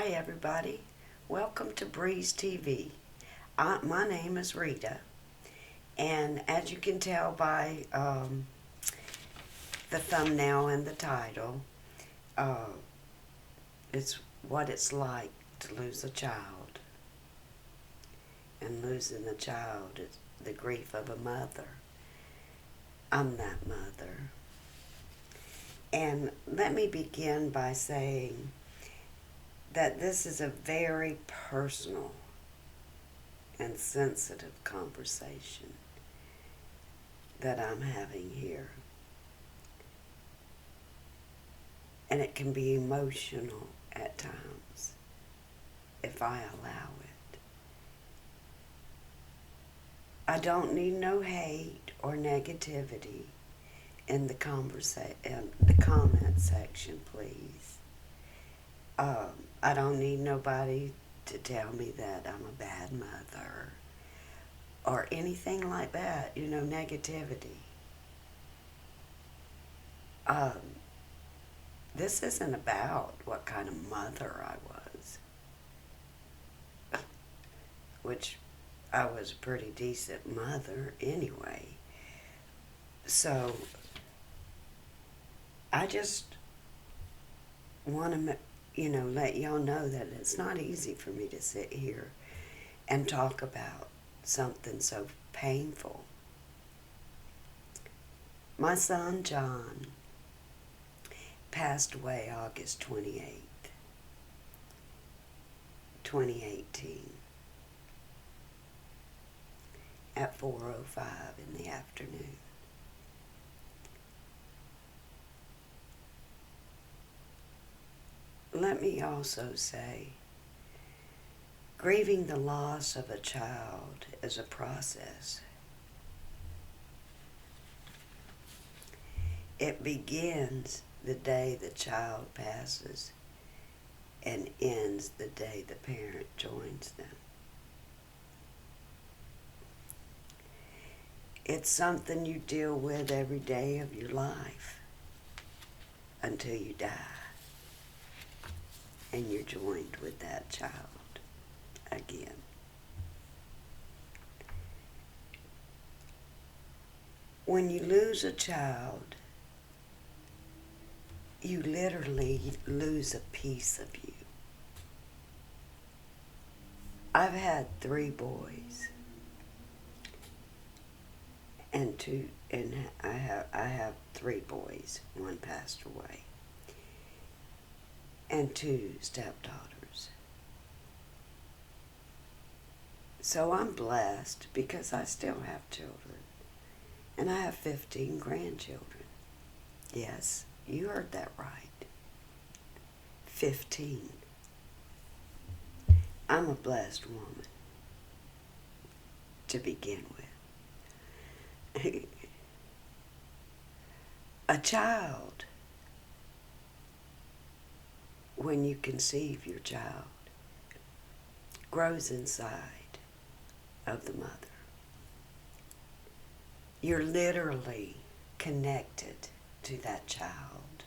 Hi, everybody. Welcome to Breeze TV. My name is Rita, and as you can tell by the thumbnail and the title, uh, it's what it's like to lose a child. And losing a child is the grief of a mother. I'm that mother. And let me begin by saying that this is a very personal and sensitive conversation that I'm having here. And it can be emotional at times if I allow it. I don't need no hate or negativity in the comment section, please. I don't need nobody to tell me that I'm a bad mother or anything like that, negativity. This isn't about what kind of mother I was, which I was a pretty decent mother anyway. So I just want to let y'all know that it's not easy for me to sit here and talk about something so painful. My son John passed away August 28th, 2018 at 4:05 in the afternoon. Let me also say, grieving the loss of a child is a process. It begins the day the child passes and ends the day the parent joins them. It's something you deal with every day of your life until you die and you're joined with that child again. When you lose a child, you literally lose a piece of you. I've had 3 boys and I have 3 boys. 1 passed away. And 2 stepdaughters. So I'm blessed because I still have children. And I have 15 grandchildren. Yes, you heard that right. 15. I'm a blessed woman to begin with. A child, when you conceive your child, grows inside of the mother. You're literally connected to that child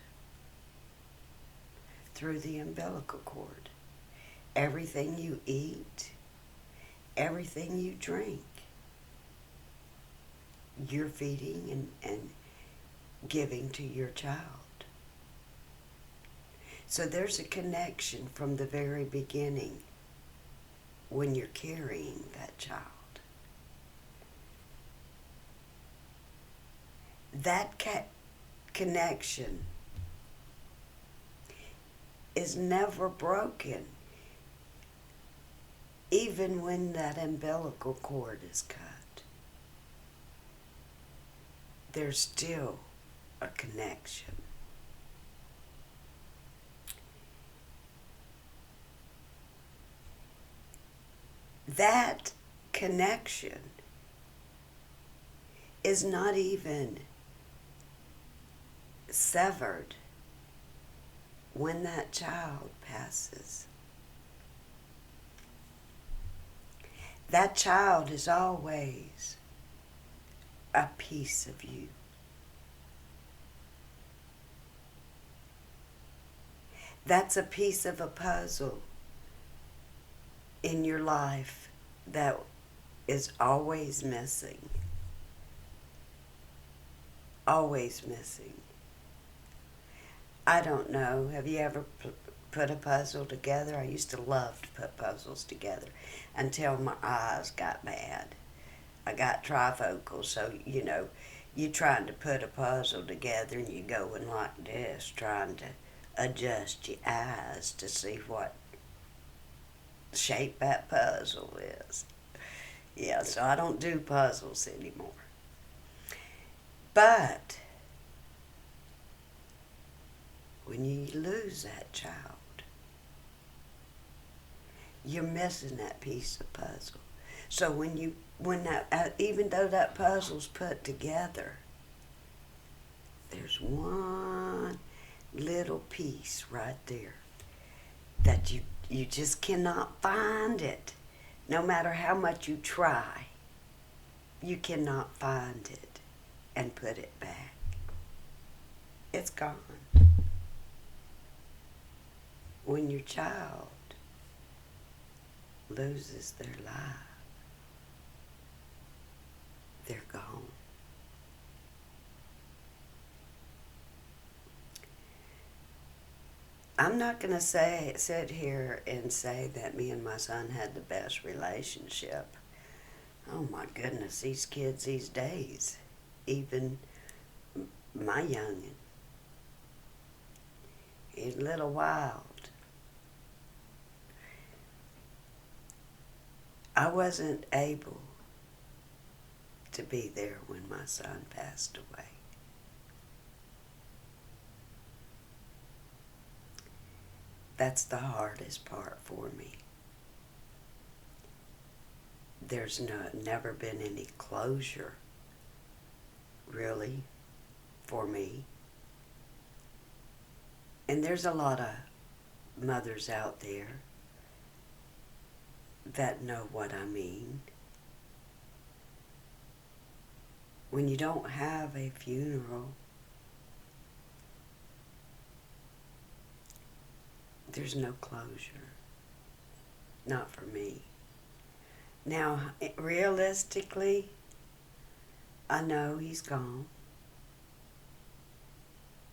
through the umbilical cord. Everything you eat, everything you drink, you're feeding and giving to your child. So there's a connection from the very beginning when you're carrying that child. That connection is never broken, even when that umbilical cord is cut. There's still a connection. That connection is not even severed when that child passes. That child is always a piece of you. That's a piece of a puzzle in your life that is always missing? Always missing. I don't know. Have you ever put a puzzle together? I used to love to put puzzles together until my eyes got bad. I got trifocals, so you trying to put a puzzle together and you going like this, trying to adjust your eyes to see what shape that puzzle is. Yeah, so I don't do puzzles anymore. But when you lose that child, you're missing that piece of puzzle. So when that even though that puzzle's put together, there's one little piece right there that you just cannot find it. No matter how much you try, you cannot find it and put it back. It's gone. When your child loses their life, they're gone. I'm not going to sit here and say that me and my son had the best relationship. Oh my goodness, these kids these days, even my youngin', he's a little wild. I wasn't able to be there when my son passed away. That's the hardest part for me. There's never been any closure, really, for me. And there's a lot of mothers out there that know what I mean. When you don't have a funeral, there's no closure. Not for me. Now, realistically, I know he's gone.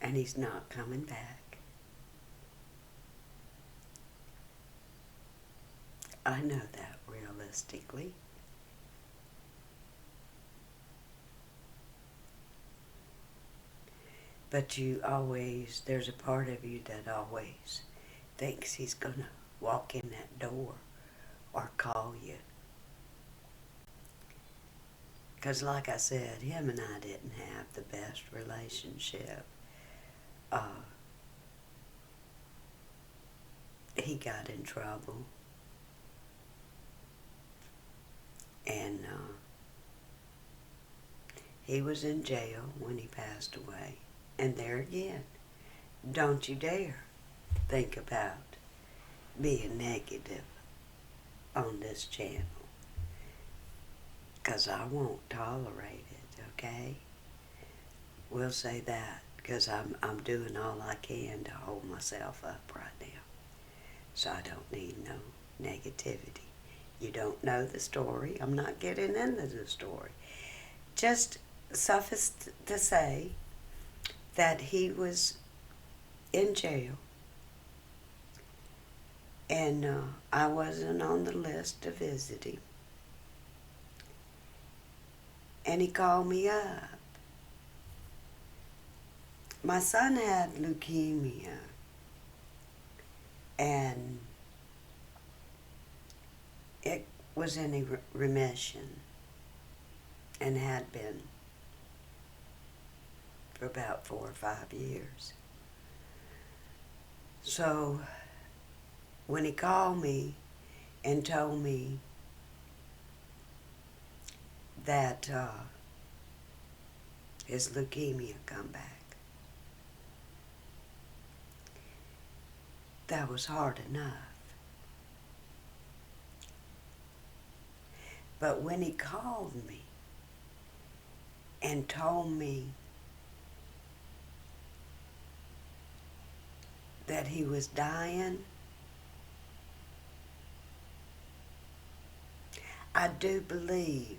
And he's not coming back. I know that realistically. But there's a part of you that always thinks he's going to walk in that door or call you. Because like I said, him and I didn't have the best relationship. He got in trouble. And he was in jail when he passed away. And there again, don't you dare think about being negative on this channel. Because I won't tolerate it, okay? We'll say that, because I'm doing all I can to hold myself up right now. So I don't need no negativity. You don't know the story. I'm not getting into the story. Just suffice to say that he was in jail. And I wasn't on the list to visit him. And he called me up. My son had leukemia. And it was in a remission. And had been for about 4 or 5 years. So when he called me and told me that his leukemia come back, that was hard enough. But when he called me and told me that he was dying, I do believe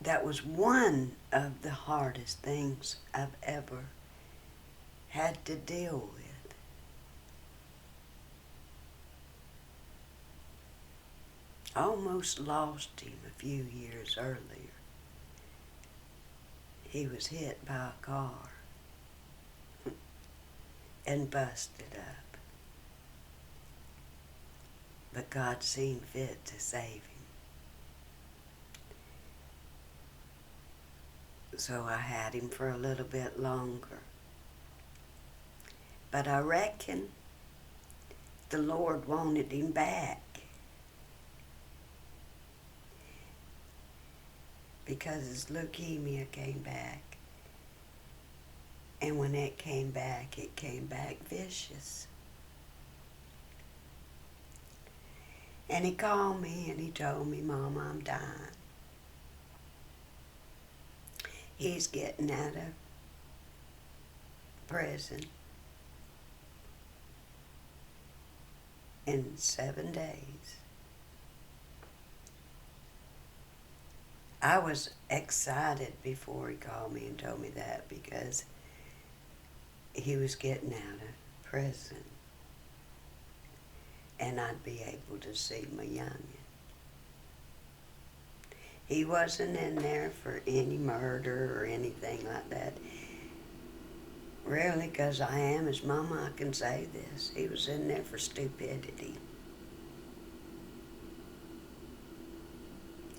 that was one of the hardest things I've ever had to deal with. I almost lost him a few years earlier. He was hit by a car and busted up. But God seen fit to save him. So I had him for a little bit longer. But I reckon the Lord wanted him back. Because his leukemia came back. And when it came back vicious. And he called me and he told me, Mama, I'm dying. He's getting out of prison in 7 days. I was excited before he called me and told me that because he was getting out of prison and I'd be able to see my youngin. He wasn't in there for any murder or anything like that. Really, because I am his mama, I can say this. He was in there for stupidity.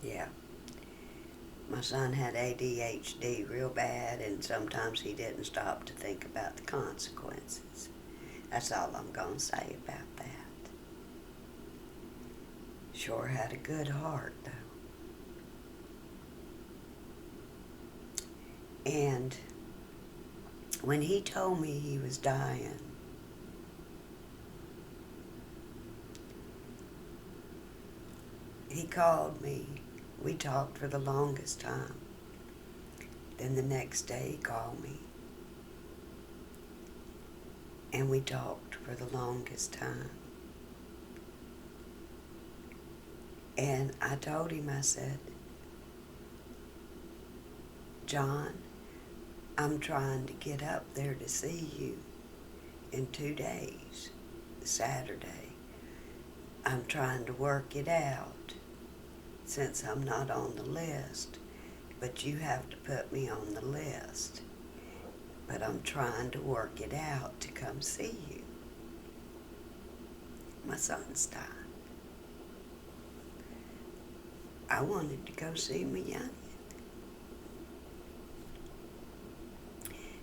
Yeah. My son had ADHD real bad, and sometimes he didn't stop to think about the consequences. That's all I'm going to say about that. Sure had a good heart, though. And when he told me he was dying, he called me. We talked for the longest time. Then the next day he called me. And we talked for the longest time. And I told him, I said, John, I'm trying to get up there to see you in 2 days, Saturday. I'm trying to work it out since I'm not on the list, but you have to put me on the list. But I'm trying to work it out to come see you. My son's dying. I wanted to go see my youngin.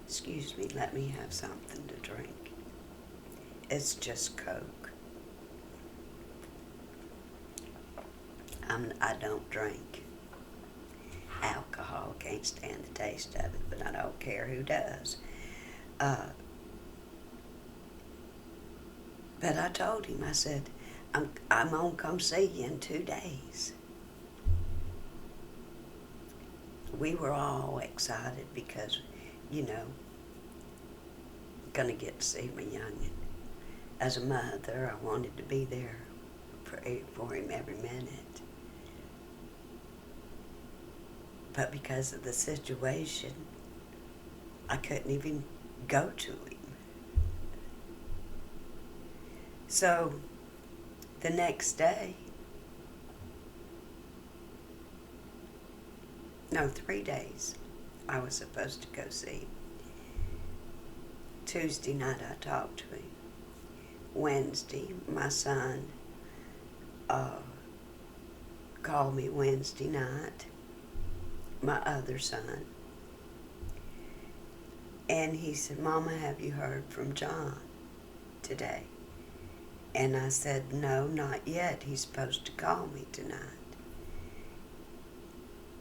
Excuse me, let me have something to drink. It's just Coke. I don't drink alcohol. Can't stand the taste of it, but I don't care who does. But I told him, I said, I'm gonna come see you in 2 days. We were all excited because, gonna get to see my youngin. As a mother, I wanted to be there for him every minute. But because of the situation, I couldn't even go to him. So, the next day, 3 days, I was supposed to go see him. Tuesday night, I talked to him. Wednesday, my son called me Wednesday night, my other son, and he said, Mama, have you heard from John today? And I said, no, not yet. He's supposed to call me tonight.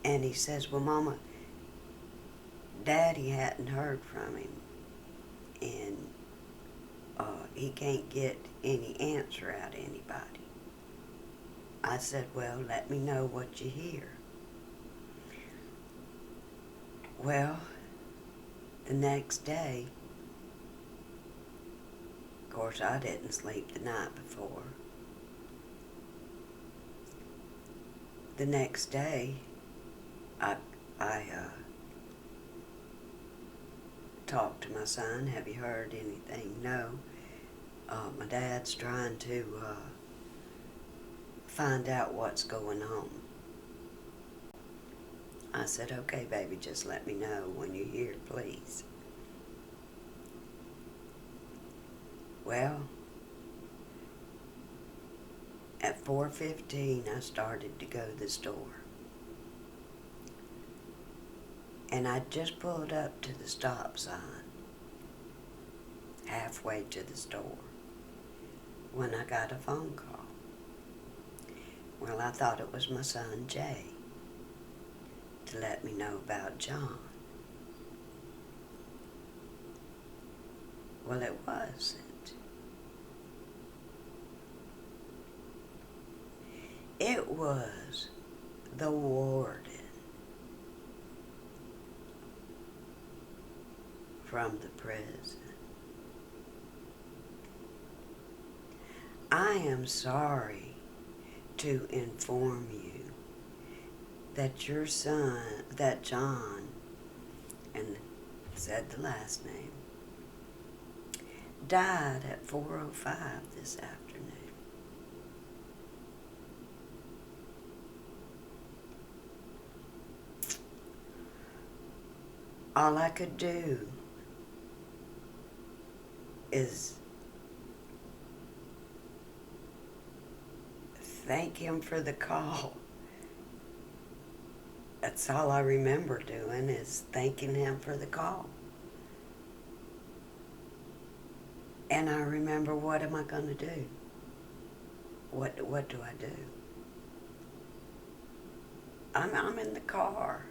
And he says, well, Mama, Daddy hadn't heard from him, and he can't get any answer out of anybody. I said, well, let me know what you hear. Well, the next day, Of course, I didn't sleep the night before. The next day, I talked to my son. Have you heard anything? No. My dad's trying to find out what's going on. I said, okay, baby, just let me know when you hear, please. Well, at 4:15, I started to go to the store. And I just pulled up to the stop sign, halfway to the store, when I got a phone call. Well, I thought it was my son, Jay, to let me know about John. Well, it wasn't. It was the warden from the prison. I am sorry to inform you that your son, that John, and said the last name, died at 4:05 this afternoon. All I could do is thank him for the call. That's all I remember doing, is thanking him for the call. And I remember, what am I going to do? What do I do? I'm in the car.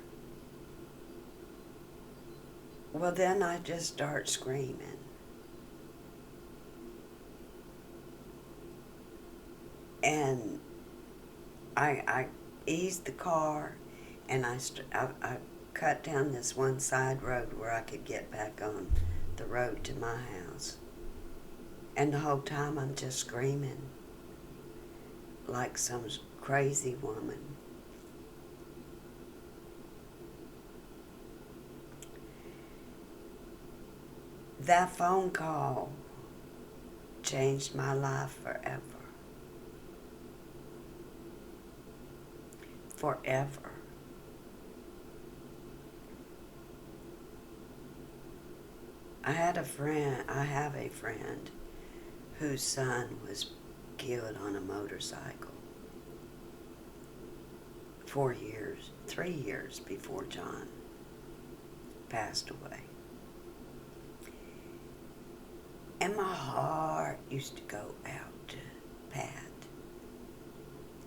Well, then I just start screaming. And I eased the car, and I cut down this one side road where I could get back on the road to my house. And the whole time I'm just screaming like some crazy woman. That phone call changed my life forever. Forever. I have a friend whose son was killed on a motorcycle 3 years before John passed away. And my heart used to go out to Pat.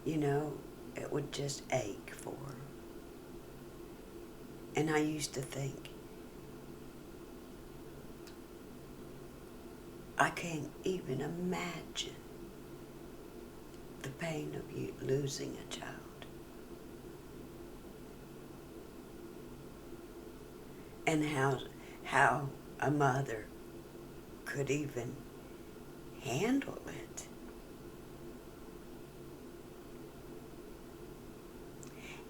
You know, it would just ache for her. And I used to think, I can't even imagine the pain of you losing a child. And how a mother could even handle it.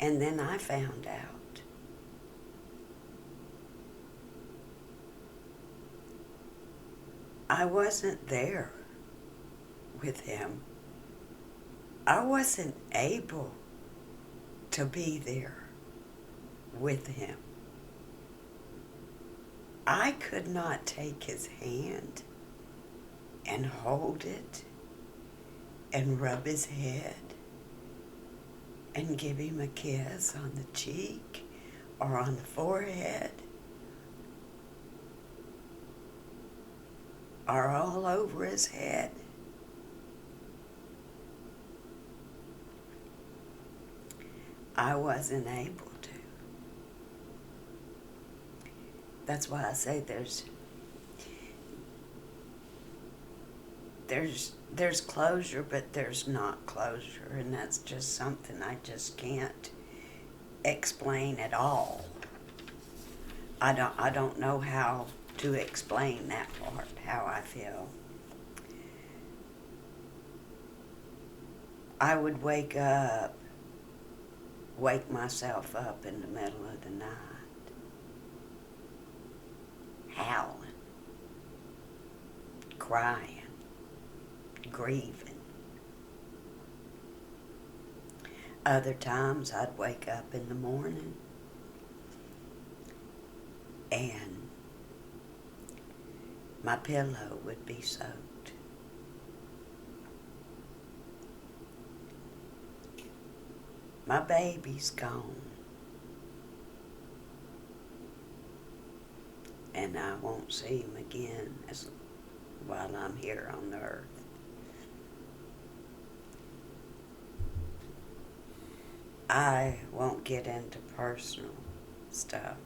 And then I found out I wasn't there with him. I wasn't able to be there with him. I could not take his hand and hold it and rub his head and give him a kiss on the cheek or on the forehead or all over his head. I wasn't able to. That's why I say there's closure, but there's not closure, and that's just something I just can't explain at all. I don't know how to explain that part, how I feel. I would wake myself up in the middle of the night, howling, crying, grieving. Other times I'd wake up in the morning and my pillow would be soaked. My baby's gone, and I won't see him again while I'm here on the earth. I won't get into personal stuff,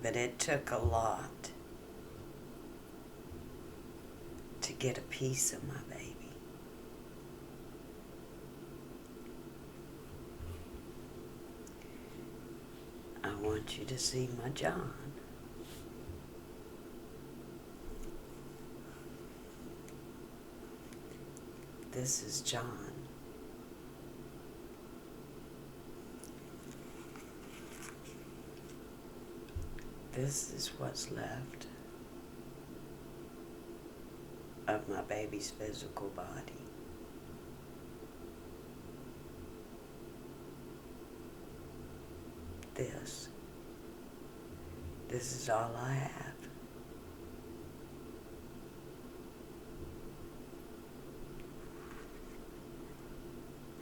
but it took a lot to get a piece of my baby. I want you to see my John. This is John. This is what's left of my baby's physical body. This is all I have.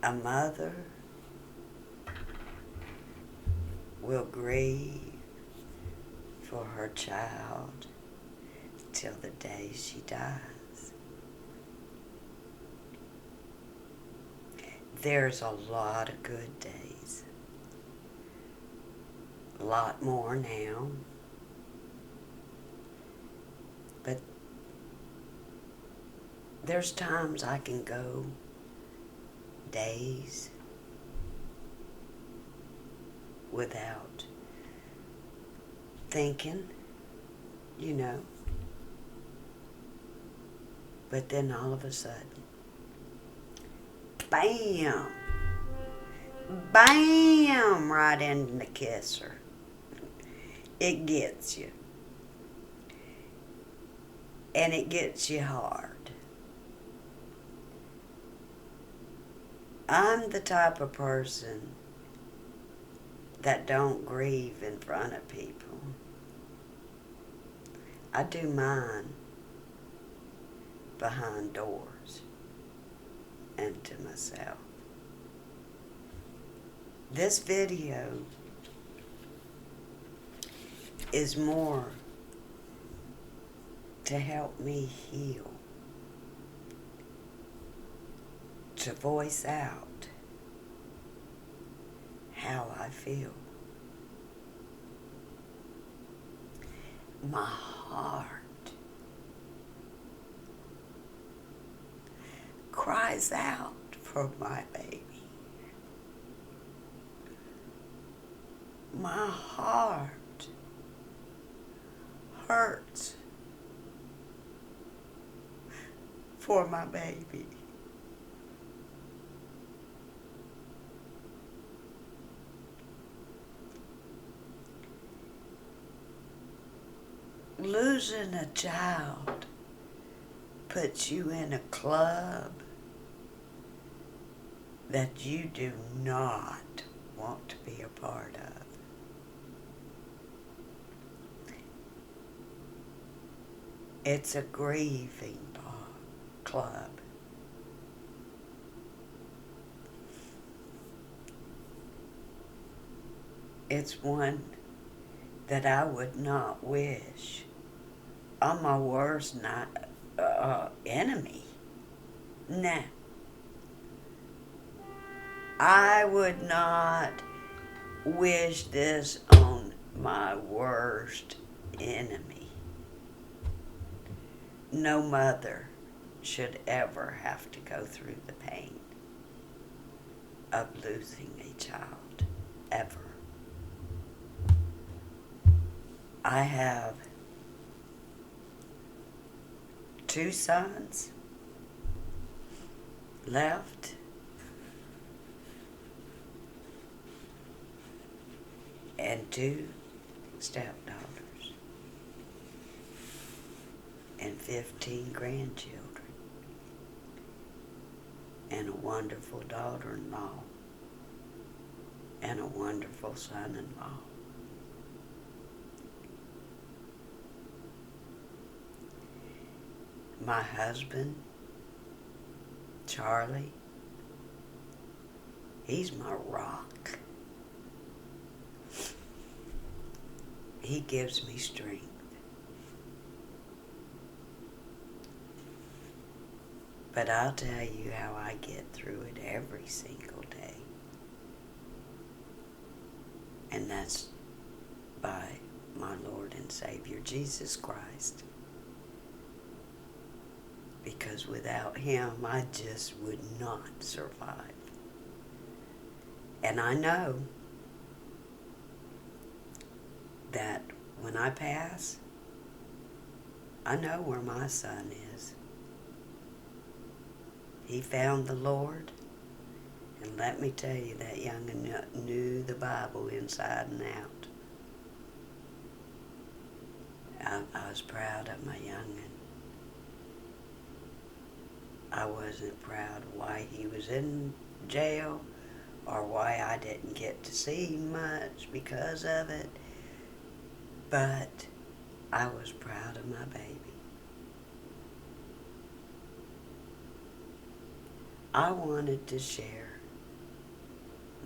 A mother will grieve for her child till the day she dies. There's a lot of good days. A lot more now. But there's times I can go days without thinking, you know. But then all of a sudden, bam! Bam! Right in the kisser. It gets you. And it gets you hard. I'm the type of person that don't grieve in front of people. I do mine behind doors and to myself. This video is more to help me heal, to voice out how I feel. My heart cries out for my baby. My heart hurts for my baby. Losing a child puts you in a club that you do not want to be a part of. It's a grieving club. It's one that I would not wish on my worst enemy. Nah. I would not wish this on my worst enemy. No mother should ever have to go through the pain of losing a child, ever. I have 2 sons left and 2 stepdaughters and 15 grandchildren and a wonderful daughter-in-law and a wonderful son-in-law. My husband, Charlie, he's my rock. He gives me strength. But I'll tell you how I get through it every single day. And that's by my Lord and Savior, Jesus Christ. Because without Him, I just would not survive. And I know that when I pass, I know where my son is. He found the Lord, and let me tell you, that young'un knew the Bible inside and out. I was proud of my young'un. I wasn't proud of why he was in jail or why I didn't get to see him much because of it, but I was proud of my baby. I wanted to share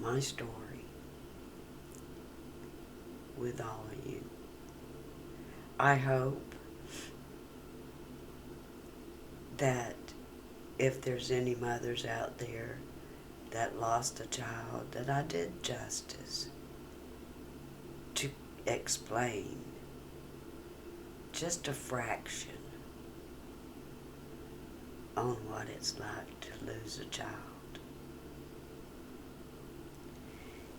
my story with all of you. I hope that if there's any mothers out there that lost a child, that I did justice to explain just a fraction on what it's like to lose a child.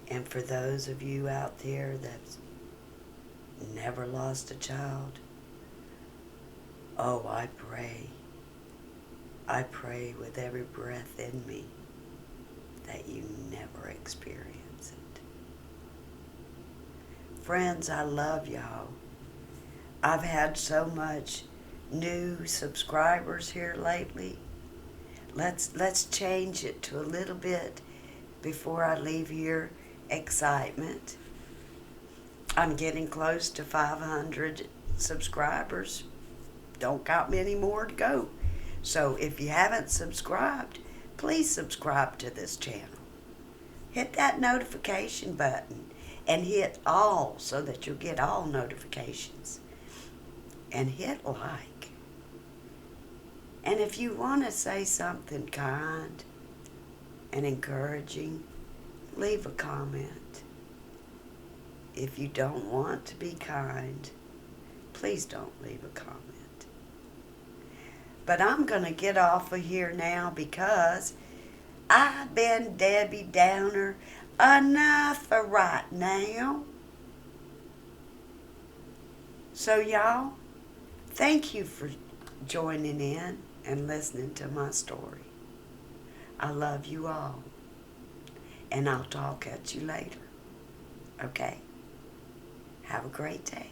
And for those of you out there that's never lost a child, oh, I pray with every breath in me that you never experience it. Friends, I love y'all. I've had so much new subscribers here lately. Let's change it to a little bit before I leave here. Excitement. I'm getting close to 500 subscribers. Don't got many more to go. So if you haven't subscribed, please subscribe to this channel. Hit that notification button and hit all so that you'll get all notifications. And hit like. And if you want to say something kind and encouraging, leave a comment. If you don't want to be kind, please don't leave a comment. But I'm going to get off of here now because I've been Debbie Downer enough for right now. So y'all, thank you for joining in and listening to my story. I love you all. And I'll talk at you later. Okay? Have a great day.